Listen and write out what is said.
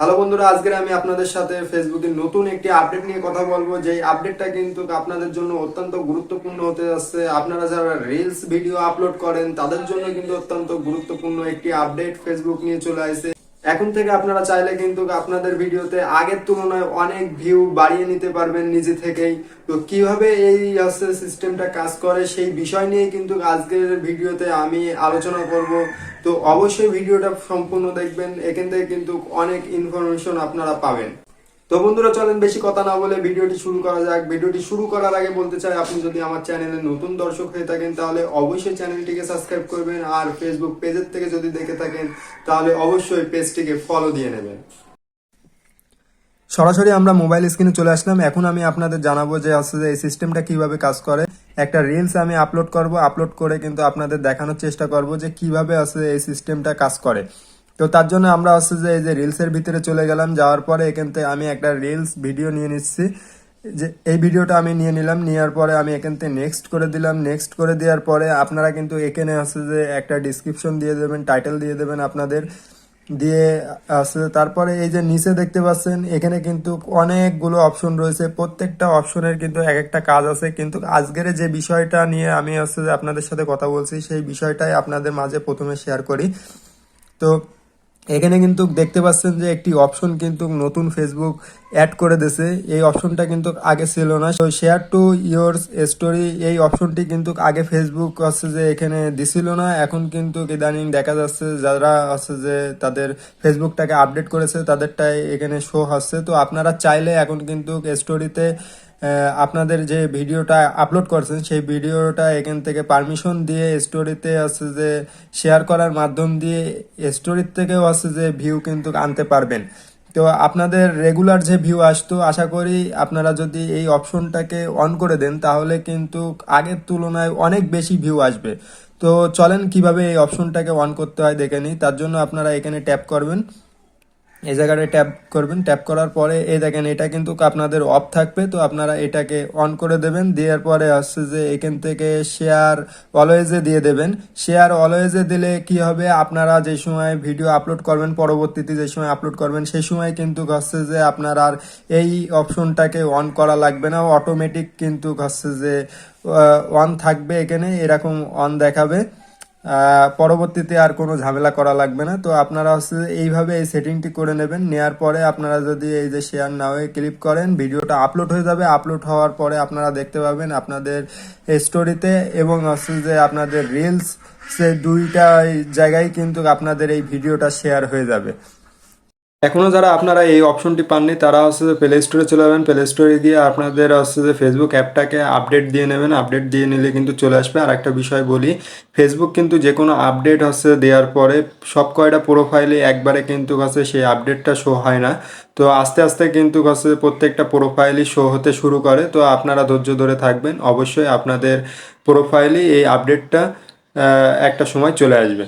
Hello বন্ধুরা, আজকে আমি আপনাদের সাথে ফেসবুকের নতুন একটি আপডেট নিয়ে কথা বলবো। যে আপডেটটা কিন্তু আপনাদের জন্য অত্যন্ত গুরুত্বপূর্ণ হতে যাচ্ছে। আপনারা যারা রিলস ভিডিও আপলোড করেন তাদের জন্য কিন্তু অত্যন্ত গুরুত্বপূর্ণ একটি আপডেট ফেসবুক নিয়ে চলে আসছে। এখন থেকে আপনারা চাইলে কিন্তু আপনাদের ভিডিওতে আগের তুলনায় অনেক ভিউ বাড়িয়ে নিতে পারবেন নিজে থেকেই। তো কিভাবে এই সিস্টেমটা কাজ করে সেই বিষয় নিয়ে কিন্তু আজকের ভিডিওতে আমি আলোচনা করব। তো অবশ্যই ভিডিওটা সম্পূর্ণ দেখবেন, এখান থেকে কিন্তু অনেক ইনফরমেশন আপনারা পাবেন। তো বন্ধুরা, চলেন বেশি কথা না বলে ভিডিওটি শুরু করা যাক। ভিডিওটি শুরু করার আগে বলতে চাই, আপনি যদি আমার চ্যানেলে নতুন দর্শক হয়ে থাকেন তাহলে অবশ্যই চ্যানেলটিকে সাবস্ক্রাইব করবেন, আর ফেসবুক পেজের থেকে যদি দেখে থাকেন তাহলে অবশ্যই পেজটিকে ফলো দিয়ে নেবেন। সরাসরি আমরা মোবাইল স্ক্রিনে চলে আসলাম। এখন আমি আপনাদের জানাবো যে এই সিস্টেমটা কিভাবে কাজ করে। একটা রিলস আমি আপলোড করব, আপলোড করে কিন্তু আপনাদের দেখানোর চেষ্টা করব যে কিভাবে এই সিস্টেমটা কাজ করে। তো তার জন্য আমরা এই যে রিলসের ভিতরে চলে গেলাম। যাওয়ার পরে এখান থেকে আমি একটা রিলস ভিডিও নিয়ে নিচ্ছি। যে এই ভিডিওটা আমি নিয়ে নিলাম, নেওয়ার পরে আমি এখান থেকে নেক্সট করে দিলাম। নেক্সট করে দেওয়ার পরে আপনারা কিন্তু এখানে যে একটা ডিসক্রিপশন দিয়ে দেবেন, টাইটেল দিয়ে দেবেন আপনাদের দিয়ে আছে। তারপরে এই যে নিচে দেখতে পাচ্ছেন এখানে কিন্তু অনেকগুলো অপশন রয়েছে। প্রত্যেকটা অপশনের কিন্তু এক একটা কাজ আছে। কিন্তু আজকের যে বিষয়টা নিয়ে আমি যে আপনাদের সাথে কথা বলছি সেই বিষয়টাই আপনাদের মাঝে প্রথমে শেয়ার করি। তো এখানে কিন্তু দেখতে পাচ্ছেন যে একটি অপশন কিন্তু নতুন ফেসবুক অ্যাড করে দিয়েছে। এই অপশনটা কিন্তু আগে ছিল না। শেয়ার টু ইয়োর স্টোরি, এই অপশনটি কিন্তু আগে ফেসবুক যে এখানে দিছিল না। এখন কিন্তু ইদানিং দেখা যাচ্ছে যারা যে তাদের ফেসবুকটাকে আপডেট করেছে তাদেরটাই এখানে শো হচ্ছে। তো আপনারা চাইলে এখন কিন্তু স্টোরিতে আপনাদের যে ভিডিওটা আপলোড করছেন সেই ভিডিওটা এখান থেকে পারমিশন দিয়ে স্টোরিতে যে শেয়ার করার মাধ্যম দিয়ে স্টোরির থেকেও যে ভিউ কিন্তু আনতে পারবেন। তো আপনাদের রেগুলার যে ভিউ আসতো, আশা করি আপনারা যদি এই অপশনটাকে অন করে দেন তাহলে কিন্তু আগের তুলনায় অনেক বেশি ভিউ আসবে। তো চলেন কিভাবে এই অপশনটাকে অন করতে হয় দেখে নিই। তার জন্য আপনারা এখানে ট্যাপ করবেন, এই জায়গাটায় ট্যাপ করবেন। ট্যাপ করার পরে এই দেখেন এটা কিন্তু আপনাদের অফ থাকবে। তো আপনারা এটাকে অন করে দেবেন। দেওয়ার পরে যে এখান থেকে শেয়ার অলওয়েজে দিয়ে দেবেন। শেয়ার অলওয়েজে দিলে কি হবে, আপনারা যে সময় ভিডিও আপলোড করবেন, পরবর্তীতে যে সময় আপলোড করবেন সেই সময় কিন্তু যে আপনার আর এই অপশনটাকে অন করা লাগবে না। অটোমেটিক কিন্তু যে অন থাকবে, এখানে এরকম অন দেখাবে। পরবর্তীতে আর কোনো ঝামেলা করা লাগবে না। তো আপনারা এইভাবে এই সেটিংটি করে নেবেন। নেওয়ার পরে আপনারা যদি এই যে শেয়ার নাওয়ে ক্লিক করেন, ভিডিওটা আপলোড হয়ে যাবে। আপলোড হওয়ার পরে আপনারা দেখতে পাবেন আপনাদের স্টোরিতে এবং যে আপনাদের রিলস, সে দুইটা জায়গায় কিন্তু আপনাদের এই ভিডিওটা শেয়ার হয়ে যাবে। এখনও যারা আপনারা এই অপশনটি পাননি তারা যে প্লে স্টোরে চলে যাবেন। প্লে স্টোরে গিয়ে আপনাদের যে ফেসবুক অ্যাপটাকে আপডেট দিয়ে নেবেন। আপডেট দিয়ে নিলে কিন্তু চলে আসবে। আর একটা বিষয় বলি, ফেসবুক কিন্তু যে কোনো আপডেট দেওয়ার পরে সব কয়টা প্রোফাইলে একবারে কিন্তু সেই আপডেটটা শো হয় না। তো আস্তে আস্তে কিন্তু প্রত্যেকটা প্রোফাইলই শো হতে শুরু করে। তো আপনারা ধৈর্য ধরে থাকবেন, অবশ্যই আপনাদের প্রোফাইলে এই আপডেটটা একটা সময় চলে আসবে।